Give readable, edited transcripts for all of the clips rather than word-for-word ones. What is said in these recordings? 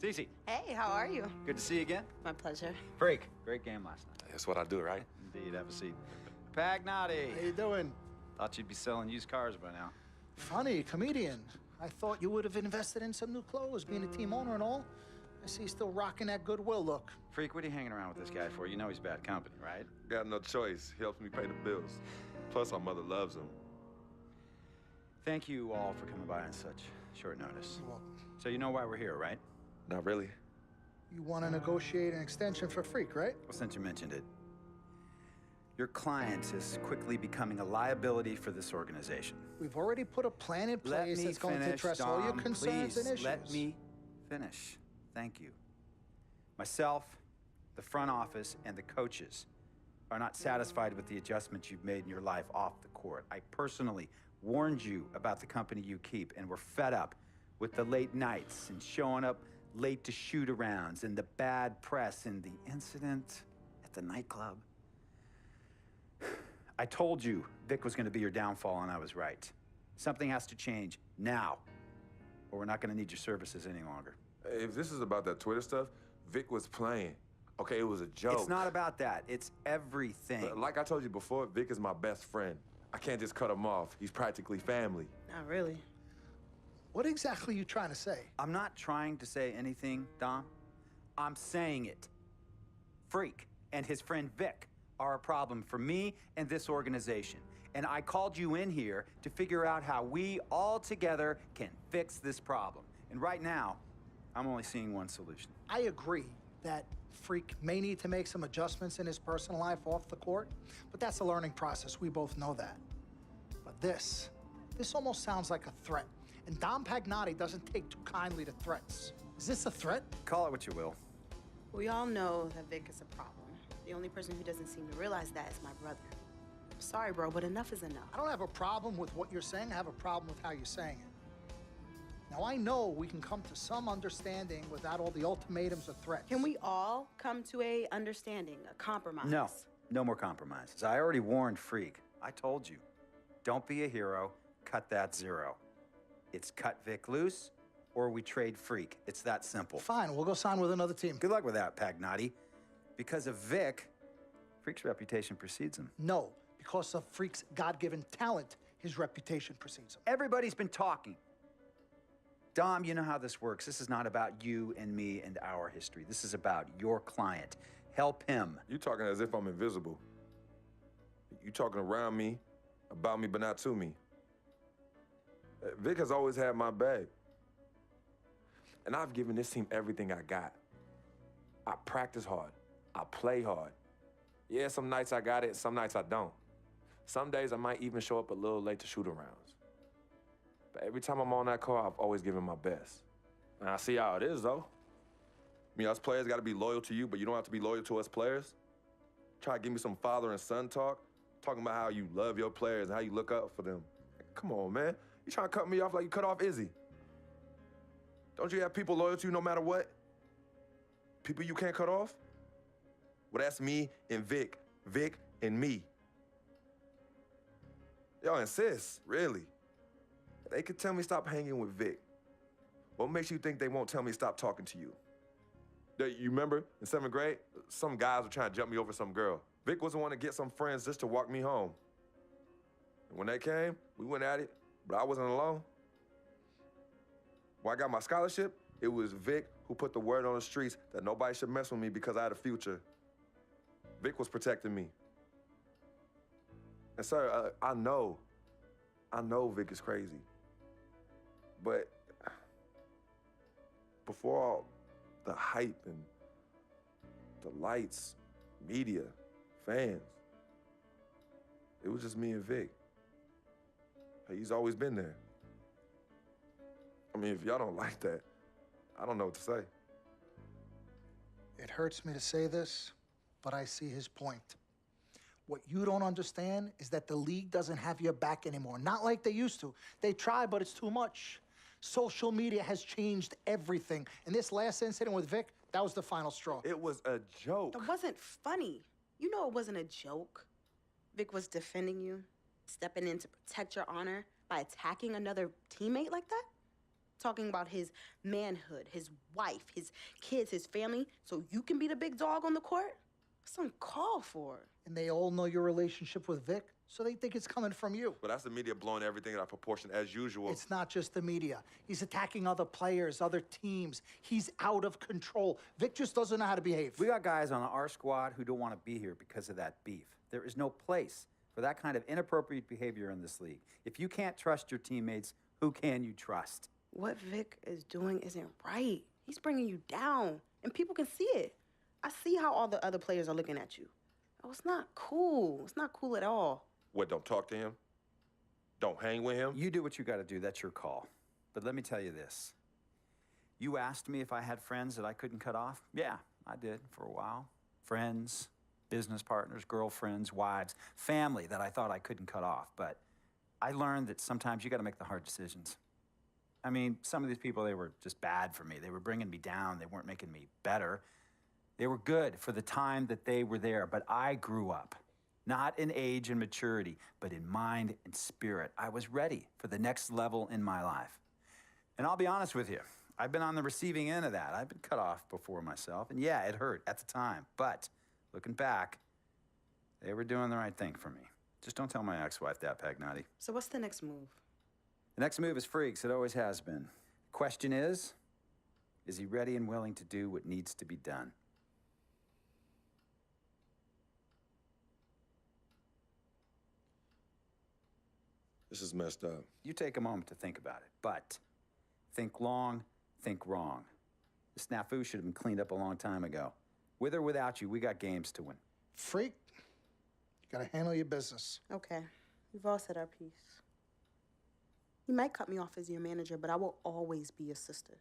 Cece. Hey, how are you? Good to see you again. My pleasure. Freak. Great game last night. That's what I do, right? Indeed, have a seat. Pagnotti. How you doing? Thought you'd be selling used cars by now. Funny, comedian. I thought you would have invested in some new clothes, being a team owner and all. I see you still rocking that Goodwill look. Freak, what are you hanging around with this guy for? You know he's bad company, right? Got no choice. He helps me pay the bills. Plus, our mother loves him. Thank you all for coming by on such short notice. You're welcome. So you know why we're here, right? Not really. You want to negotiate an extension for Freak, right? Well, since you mentioned it, your client is quickly becoming a liability for this organization. We've already put a plan in place that's going to address all your concerns please, and issues. Let me finish. Thank you. Myself, the front office, and the coaches are not satisfied with the adjustments you've made in your life off the court. I personally warned you about the company you keep, and we're fed up with the late nights and showing up late to shoot-arounds and the bad press and the incident at the nightclub. I told you Vic was going to be your downfall, and I was right. Something has to change now, or we're not going to need your services any longer. If this is about that Twitter stuff, Vic was playing. Okay, it was a joke. It's not about that. It's everything. Like I told you before, Vic is my best friend. I can't just cut him off. He's practically family. Not really. What exactly are you trying to say? I'm not trying to say anything, Dom. I'm saying it. Freak and his friend Vic are a problem for me and this organization. And I called you in here to figure out how we all together can fix this problem. And right now, I'm only seeing one solution. I agree that Freak may need to make some adjustments in his personal life off the court, but that's a learning process. We both know that. But this almost sounds like a threat. And Dom Pagnotti doesn't take too kindly to threats. Is this a threat? Call it what you will. We all know that Vic is a problem. The only person who doesn't seem to realize that is my brother. I'm sorry, bro, but enough is enough. I don't have a problem with what you're saying. I have a problem with how you're saying it. Now, I know we can come to some understanding without all the ultimatums or threats. Can we all come to a understanding, a compromise? No, no more compromises. I already warned Freak. I told you. Don't be a hero. Cut that zero. It's cut Vic loose, or we trade Freak. It's that simple. Fine, we'll go sign with another team. Good luck with that, Pagnotti. Because of Vic, Freak's reputation precedes him. No, because of Freak's God-given talent, his reputation precedes him. Everybody's been talking. Dom, you know how this works. This is not about you and me and our history. This is about your client. Help him. You talking as if I'm invisible. You talking around me, about me, but not to me. Vic has always had my back. And I've given this team everything I got. I practice hard. I play hard. Yeah, some nights I got it, some nights I don't. Some days I might even show up a little late to shoot-arounds. But every time I'm on that court, I've always given my best. And I see how it is, though. I mean, us players got to be loyal to you, but you don't have to be loyal to us players. Try to give me some father and son talk, talking about how you love your players and how you look up for them. Come on, man. You trying to cut me off like you cut off Izzy. Don't you have people loyal to you no matter what? People you can't cut off? Well, that's me and Vic. Vic and me. Y'all insist, really. They could tell me stop hanging with Vic. What makes you think they won't tell me stop talking to you? You remember in 7th grade, some guys were trying to jump me over some girl. Vic was the one to get some friends just to walk me home. And when they came, we went at it, but I wasn't alone. When I got my scholarship, it was Vic who put the word on the streets that nobody should mess with me because I had a future. Vic was protecting me. And sir, I know Vic is crazy. But before all the hype and the lights, media, fans, it was just me and Vic. He's always been there. I mean, if y'all don't like that, I don't know what to say. It hurts me to say this, but I see his point. What you don't understand is that the league doesn't have your back anymore. Not like they used to. They try, but it's too much. Social media has changed everything. And this last incident with Vic, that was the final straw. It was a joke. It wasn't funny. You know it wasn't a joke. Vic was defending you, stepping in to protect your honor by attacking another teammate like that. talking about his manhood, his wife, his kids, his family, so you can be the big dog on the court? That's uncalled for. And they all know your relationship with Vic, so they think it's coming from you. But that's the media blowing everything out of proportion as usual. It's not just the media. He's attacking other players, other teams. He's out of control. Vic just doesn't know how to behave. We got guys on our squad who don't want to be here because of that beef. There is no place for that kind of inappropriate behavior in this league. If you can't trust your teammates, who can you trust? What Vic is doing isn't right. He's bringing you down, and people can see it. I see how all the other players are looking at you. Oh, it's not cool. It's not cool at all. What, don't talk to him? Don't hang with him? You do what you got to do. That's your call. But let me tell you this. You asked me if I had friends that I couldn't cut off? Yeah, I did for a while. Friends, business partners, girlfriends, wives, family that I thought I couldn't cut off. But I learned that sometimes you got to make the hard decisions. I mean, some of these people, they were just bad for me. They were bringing me down. They weren't making me better. They were good for the time that they were there, but I grew up. Not in age and maturity, but in mind and spirit. I was ready for the next level in my life. And I'll be honest with you, I've been on the receiving end of that. I've been cut off before myself, and yeah, it hurt at the time. But looking back, they were doing the right thing for me. Just don't tell my ex-wife that, Pagnotti. So what's the next move? The next move is Freaks. It always has been. Question is he ready and willing to do what needs to be done? This is messed up. You take a moment to think about it, but think long, think wrong. The snafu should have been cleaned up a long time ago. With or without you, we got games to win. Freak, you gotta handle your business. Okay, we've all said our piece. You might cut me off as your manager, but I will always be your sister.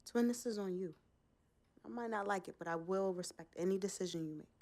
Twin, this is on you. I might not like it, but I will respect any decision you make.